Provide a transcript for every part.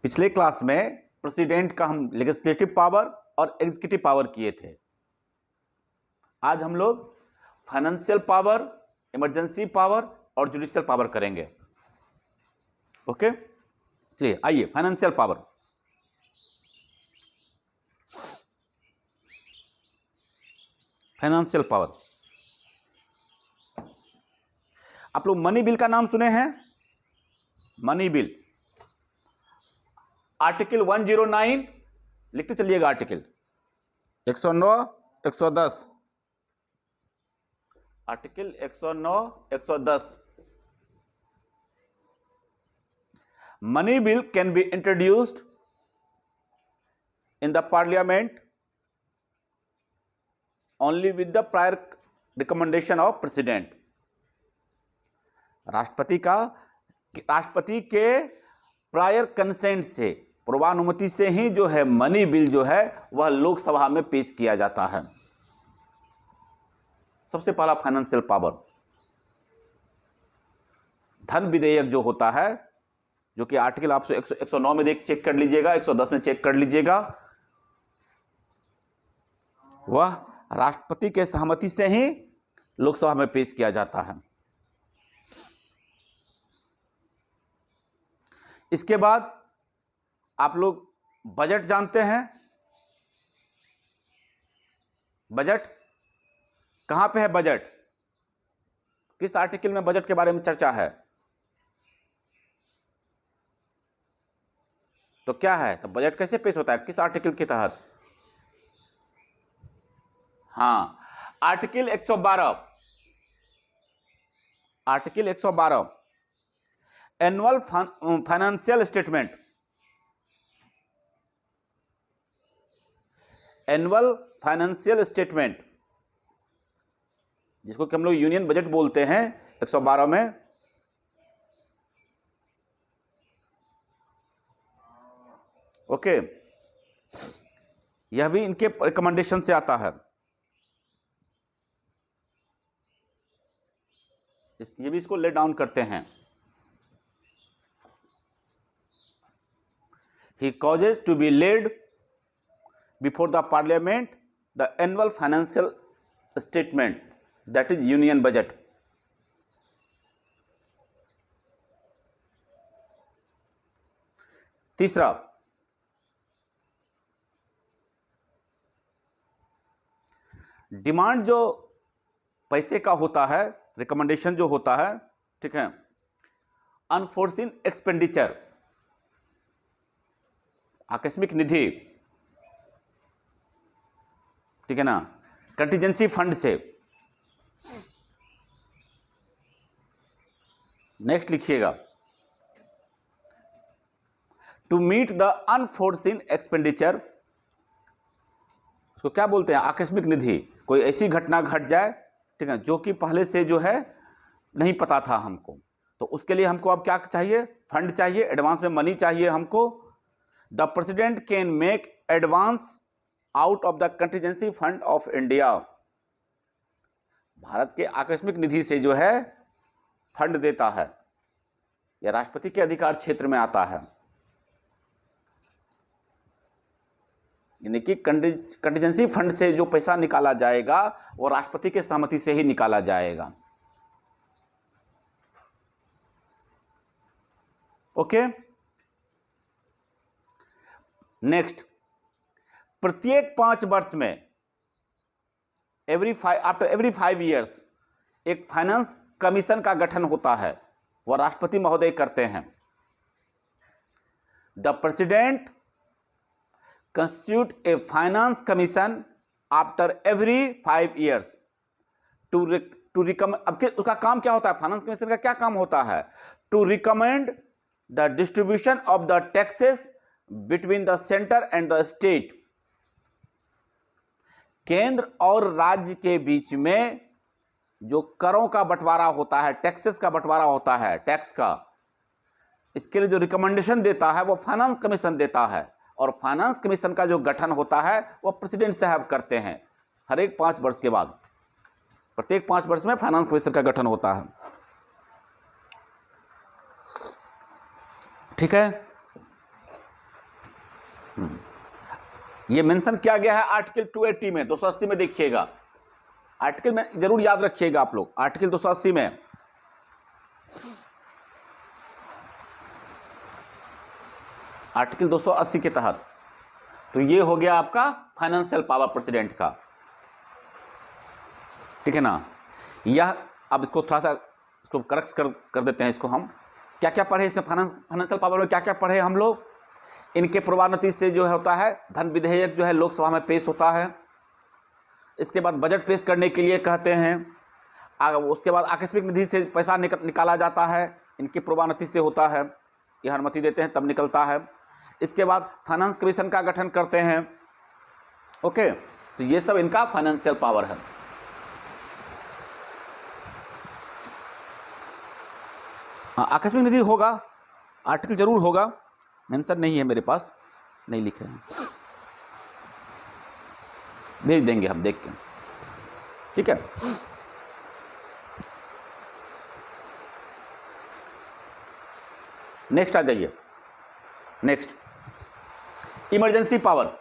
पिछले क्लास में प्रेसिडेंट का हम लेजिस्लेटिव पावर और एग्जीक्यूटिव पावर किए थे। आज हम लोग फाइनेंशियल पावर, इमरजेंसी पावर और जुडिशियल पावर करेंगे। ओके, चलिए आइए फाइनेंशियल पावर। फाइनेंशियल पावर, आप लोग मनी बिल का नाम सुने हैं? मनी बिल आर्टिकल 109 लिखते चलिएगा। Article 109, 110, article 109, 110। Money bill can be introduced in the parliament only with the prior recommendation of president। राष्ट्रपति के प्रायर कंसेंट से, पूर्वानुमति से ही जो है मनी बिल जो है वह लोकसभा में पेश किया जाता है। सबसे पहला फाइनेंशियल पावर, धन विधेयक जो होता है, जो कि आर्टिकल आप 109 में चेक कर लीजिएगा, 110 में चेक कर लीजिएगा, वह राष्ट्रपति के सहमति से ही लोकसभा में पेश किया जाता है। इसके बाद आप लोग बजट जानते हैं। बजट कहां पे है? बजट किस आर्टिकल में बजट के बारे में चर्चा है? तो क्या है, तो बजट कैसे पेश होता है, किस आर्टिकल के तहत? हाँ, article 112। Article 112 annual financial statement. Annual financial statement जिसको कि हम लोग यूनियन बजट बोलते हैं, 112 में ओके, यह भी इनके रिकमेंडेशन से आता है। ये भी इसको ले डाउन करते हैं। He causes to be laid before the parliament the annual financial statement, that is union budget। तीसरा, डिमांड जो पैसे का होता है, रिकमेंडेशन जो होता है, ठीक है, अनफोर्सिन एक्सपेंडिचर, आकस्मिक निधि, ठीक है ना, कंटीजेंसी फंड से। नेक्स्ट लिखिएगा, to meet the unforeseen expenditure, उसको क्या बोलते हैं? आकस्मिक निधि। कोई ऐसी घटना घट जाए, ठीक है, जो कि पहले से जो है नहीं पता था हमको, तो उसके लिए हमको अब क्या चाहिए? फंड चाहिए, एडवांस में मनी चाहिए हमको। The president can make advance out of the contingency fund of India. Bharat के आकस्मिक निधि से जो है फंड देता है, यह राष्ट्रपति के अधिकार क्षेत्र में आता है। यानी कि कंटीजेंसी फंड से जो पैसा निकाला जाएगा वो राष्ट्रपति के सहमति से ही निकाला जाएगा। ओके, नेक्स्ट, प्रत्येक 5 वर्ष में आफ्टर एवरी 5 ईयर्स एक फाइनेंस कमीशन का गठन होता है, वह राष्ट्रपति महोदय करते हैं। The president constitute a finance commission after every 5 years to recommend। अब उसका काम क्या होता है? फाइनेंस कमीशन का क्या काम होता है? To recommend the distribution of the taxes between the centre and the state. केंद्र और राज्य के बीच में जो करों का बंटवारा होता है, टैक्सेस का बंटवारा होता है, टैक्स का, इसके लिए जो रिकमेंडेशन देता है वो फाइनेंस कमीशन देता है। और फाइनेंस कमीशन का जो गठन होता है वह प्रेसिडेंट साहब करते हैं हर एक 5 वर्ष के बाद। प्रत्येक 5 वर्ष में फाइनेंस कमीशन का गठन होता है। ठीक है, ये मेंशन किया गया है आर्टिकल 280 में, 280 में देखिएगा, आर्टिकल में जरूर याद रखिएगा आप लोग, आर्टिकल 280 में। आर्टिकल 280 के तहत तो ये हो गया आपका फाइनेंशियल पावर प्रेसिडेंट का, ठीक है ना। यह अब इसको थोड़ा सा इसको करेक्ट कर देते हैं इसको हम। क्या क्या पढ़े इसमें, फाइनेंशियल पावर में क्या क्या पढ़े हम लोग। इनके पूर्वानुमति से जो होता है धन विधेयक जो है लोकसभा में पेश होता है। इसके बाद बजट पेश करने के लिए कहते हैं। उसके बाद आकस्मिक निधि से पैसा निकाला जाता है, इनकी पूर्वानुमति से होता है, यह अनुमति देते हैं तब निकलता है। इसके बाद फाइनेंस कमीशन का गठन करते हैं। ओके, तो ये सब इनका फाइनेंशियल पावर है। हाँ, आकस्मिक निधि होगा, आर्टिकल जरूर होगा, मेंशन नहीं है मेरे पास, नहीं लिखे हैं, भेज देंगे हम देख के, ठीक है। नेक्स्ट आ जाइए। Next emergency power.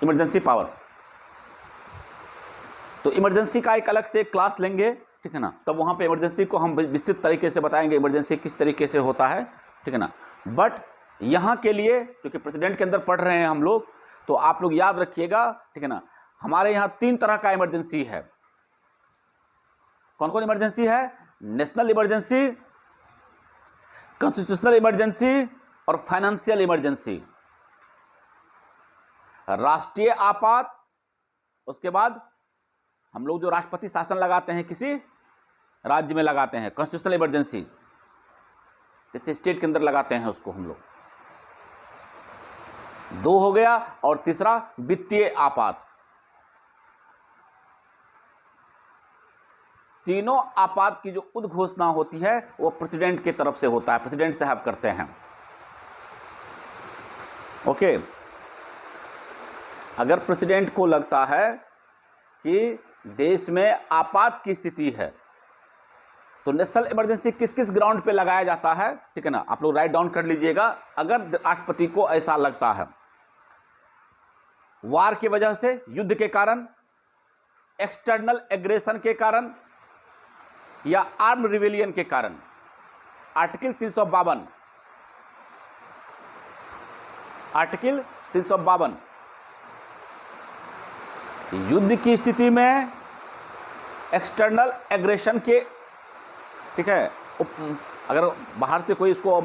Emergency power तो इमरजेंसी का एक अलग से क्लास लेंगे, ठीक है ना, तब वहां पे इमरजेंसी को हम विस्तृत तरीके से बताएंगे इमरजेंसी किस तरीके से होता है, ठीक है ना। बट यहां के लिए क्योंकि प्रेसिडेंट के अंदर पढ़ रहे हैं हम लोग, तो आप लोग याद रखिएगा, ठीक है ना। हमारे यहां 3 तरह का इमरजेंसी है। कौन कौन इमरजेंसी है? नेशनल इमरजेंसी, कॉन्स्टिट्यूशनल इमरजेंसी और फाइनेंशियल इमरजेंसी। राष्ट्रीय आपात, उसके बाद हम लोग जो राष्ट्रपति शासन लगाते हैं किसी राज्य में लगाते हैं, कॉन्स्टिट्यूशनल इमरजेंसी, इस स्टेट के अंदर लगाते हैं उसको हम लोग, 2 हो गया। और तीसरा वित्तीय आपात। तीनों आपात की जो उद्घोषणा होती है वो प्रेसिडेंट की तरफ से होता है, प्रेसिडेंट साहब करते हैं। ओके, अगर प्रेसिडेंट को लगता है कि देश में आपात की स्थिति है तो नेशनल इमरजेंसी किस किस ग्राउंड पे लगाया जाता है, ठीक है ना, आप लोग राइट डाउन कर लीजिएगा। अगर राष्ट्रपति को ऐसा लगता है वार की वजह से, युद्ध के कारण, एक्सटर्नल एग्रेशन के कारण या आर्म रिवेलियन के कारण, आर्टिकल 352, आर्टिकल 352 युद्ध की स्थिति में एक्सटर्नल एग्रेशन के, ठीक है, अगर बाहर से कोई इसको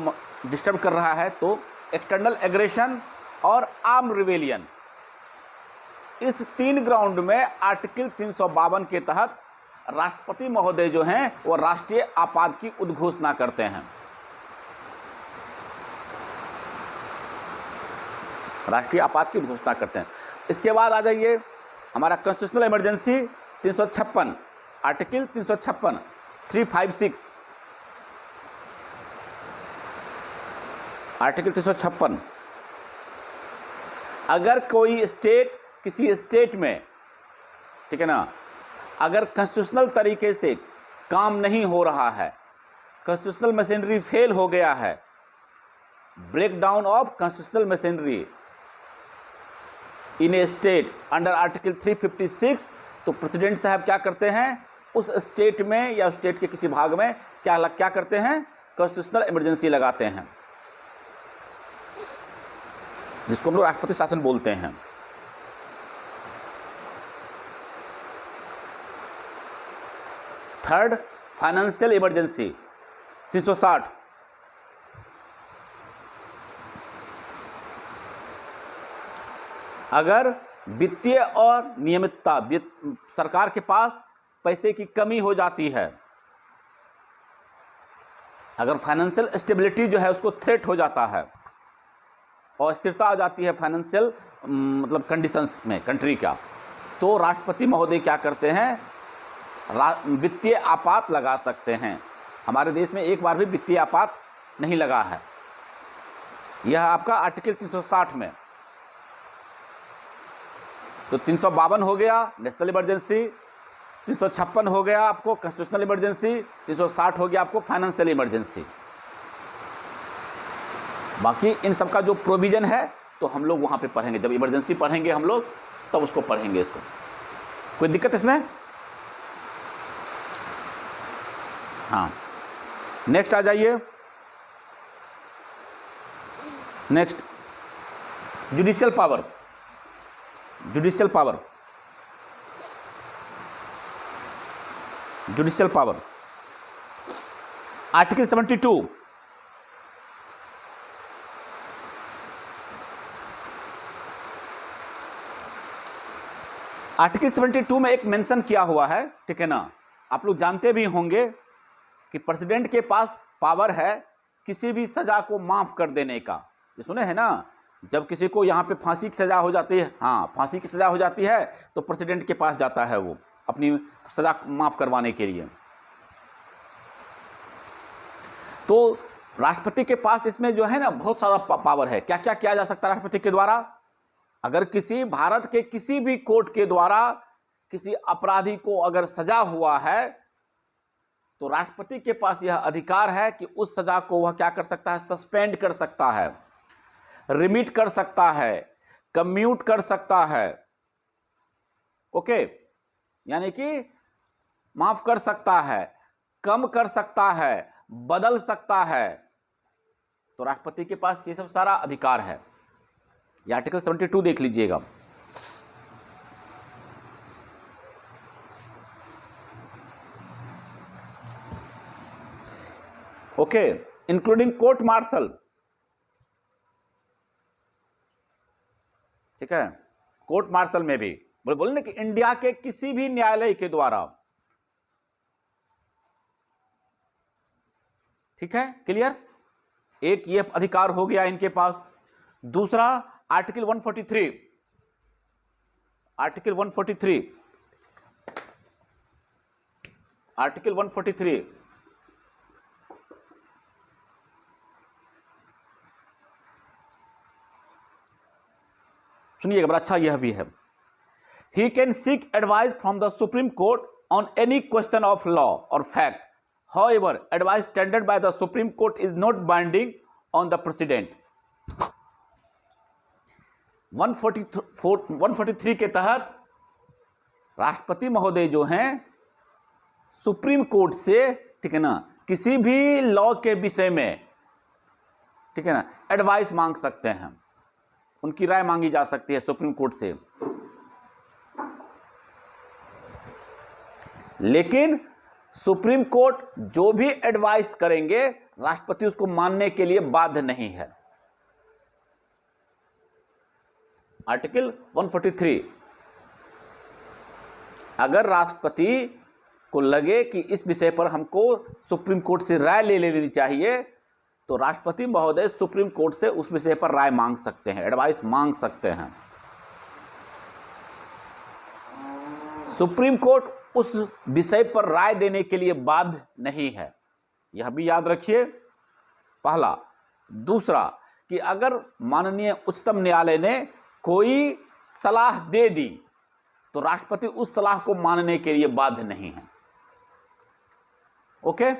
डिस्टर्ब कर रहा है तो एक्सटर्नल एग्रेशन और आर्म रिवेलियन, इस 3 ग्राउंड में आर्टिकल 352 के तहत राष्ट्रपति महोदय जो हैं वो राष्ट्रीय आपात की उद्घोषणा करते हैं। राष्ट्रीय आपात की उद्घोषणा करते हैं। इसके बाद आ जाइए हमारा कॉन्स्टिट्यूशनल इमरजेंसी 356, आर्टिकल 356, 356, आर्टिकल 356। अगर कोई स्टेट, किसी स्टेट में, ठीक है ना, अगर कॉन्स्टिट्यूशनल तरीके से काम नहीं हो रहा है, कॉन्स्टिट्यूशनल मशीनरी फेल हो गया है, breakdown of constitutional machinery in a state under article 356, तो प्रेसिडेंट साहब क्या करते हैं, उस स्टेट में या स्टेट के किसी भाग में क्या करते हैं, कॉन्स्टिट्यूशनल इमरजेंसी लगाते हैं, जिसको हम लोग राष्ट्रपति शासन बोलते हैं। थर्ड, फाइनेंशियल इमरजेंसी 360, अगर वित्तीय और नियमितता, सरकार के पास पैसे की कमी हो जाती है, अगर फाइनेंशियल स्टेबिलिटी जो है उसको थ्रेट हो जाता है और स्थिरता आ जाती है फाइनेंशियल मतलब कंडीशंस में कंट्री का, तो राष्ट्रपति महोदय क्या करते हैं, वित्तीय आपात लगा सकते हैं। हमारे देश में एक बार भी वित्तीय आपात नहीं लगा है। यह आपका आर्टिकल 360 में। तो 352 हो गया नेशनल इमरजेंसी, 356 हो गया आपको कॉन्स्टिट्यूशनल इमरजेंसी, 360 हो गया आपको फाइनेंशियल इमरजेंसी। बाकी इन सब का जो प्रोविजन है तो हम लोग वहाँ पे पढ़ेंगे, जब इमरजेंसी पढ़ेंगे हम लोग तब उसको पढ़ेंगे। इसको कोई दिक्कत इसमें? हाँ, नेक्स्ट आ जाइए। Next, judicial power. Judicial power, judicial power, article 72। Article 72 में एक मेंशन किया हुआ है, ठीक है ना। आप लोग जानते भी होंगे कि प्रेसिडेंट के पास पावर है किसी भी सजा को माफ कर देने का। ये सुने हैं ना, जब किसी को यहाँ पे फांसी की सजा हो जाती है, हाँ फांसी की सजा हो जाती है, तो प्रेसिडेंट के पास जाता है वो अपनी सजा माफ करवाने के लिए। तो राष्ट्रपति के पास इसमें जो है ना बहुत सारा पावर है। क्या क्या किया जा सकता है राष्ट्रपति के द्वारा? अगर किसी भारत के किसी भी कोर्ट के द्वारा किसी अपराधी को अगर सजा हुआ है तो राष्ट्रपति के पास यह अधिकार है कि उस सजा को वह क्या कर सकता है? सस्पेंड कर सकता है, रिमिट कर सकता है, कम्यूट कर सकता है। ओके, यानी कि माफ कर सकता है, कम कर सकता है, बदल सकता है। तो राष्ट्रपति के पास ये सब सारा अधिकार है। ये आर्टिकल 72 देख लीजिएगा। ओके, इंक्लूडिंग कोर्ट मार्शल, ठीक है। कोर्ट मार्शल में भी बोले ना कि इंडिया के किसी भी न्यायालय के द्वारा, ठीक है, क्लियर। एक ये अधिकार हो गया इनके पास। दूसरा आर्टिकल 143, आर्टिकल 143, आर्टिकल 143 सुनिएगा, बड़ा अच्छा यह भी है। He can seek advice from the supreme court on any question of law और fact, however advice tendered by the supreme court is not binding on the president। 143 के तहत राष्ट्रपति महोदय जो हैं सुप्रीम कोर्ट से, ठीक है ना, किसी भी लॉ के विषय में, ठीक है ना, एडवाइस मांग सकते हैं, उनकी राय मांगी जा सकती है सुप्रीम कोर्ट से। लेकिन सुप्रीम कोर्ट जो भी एडवाइस करेंगे राष्ट्रपति उसको मानने के लिए बाध्य नहीं है। आर्टिकल 143, अगर राष्ट्रपति को लगे कि इस विषय पर हमको सुप्रीम कोर्ट से राय ले लेनी चाहिए तो राष्ट्रपति महोदय सुप्रीम कोर्ट से उस विषय पर राय मांग सकते हैं, एडवाइस मांग सकते हैं। सुप्रीम कोर्ट उस विषय पर राय देने के लिए बाध्य नहीं है, यह भी याद रखिए, पहला। दूसरा कि अगर माननीय उच्चतम न्यायालय ने कोई सलाह दे दी तो राष्ट्रपति उस सलाह को मानने के लिए बाध्य नहीं है। ओके,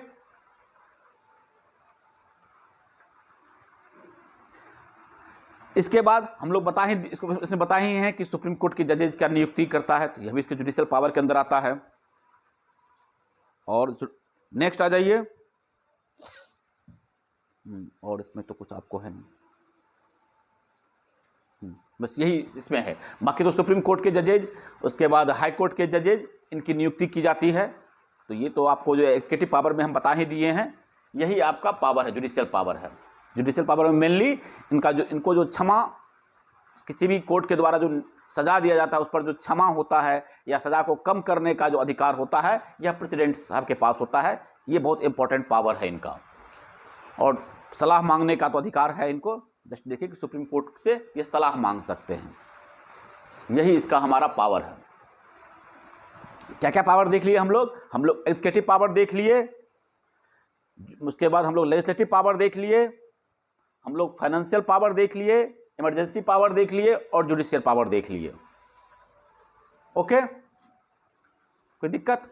इसके बाद हम लोग बता ही इसको इसमें बता ही हैं कि सुप्रीम कोर्ट के जजेज क्या नियुक्ति करता है, तो यह भी इसके जुडिशियल पावर के अंदर आता है। और नेक्स्ट आ जाइए। और इसमें तो कुछ आपको है नहीं, बस यही इसमें है। बाकी तो सुप्रीम कोर्ट के जजेज, उसके बाद हाई कोर्ट के जजेज, इनकी नियुक्ति की जाती है। तो ये तो आपको जो एग्जीक्यूटिव पावर में हम बता ही दिए हैं, यही आपका पावर है, जुडिशियल पावर है। जुडिशियल पावर में मेनली इनको जो क्षमा, किसी भी कोर्ट के द्वारा जो सजा दिया जाता है उस पर जो क्षमा होता है या सजा को कम करने का जो अधिकार होता है, यह प्रेसिडेंट साहब के पास होता है। ये बहुत इंपॉर्टेंट पावर है इनका। और सलाह मांगने का तो अधिकार है इनको। जस्ट देखिए कि सुप्रीम कोर्ट से ये सलाह मांग सकते हैं, यही इसका हमारा पावर है। क्या क्या पावर देख लिए हम लोग एग्जीक्यूटिव पावर देख लिए, उसके बाद हम लोग लेजिस्लेटिव पावर देख लिए, हम लोग फाइनेंशियल पावर देख लिए, इमरजेंसी पावर देख लिए और जुडिशियल पावर देख लिए। ओके, कोई दिक्कत?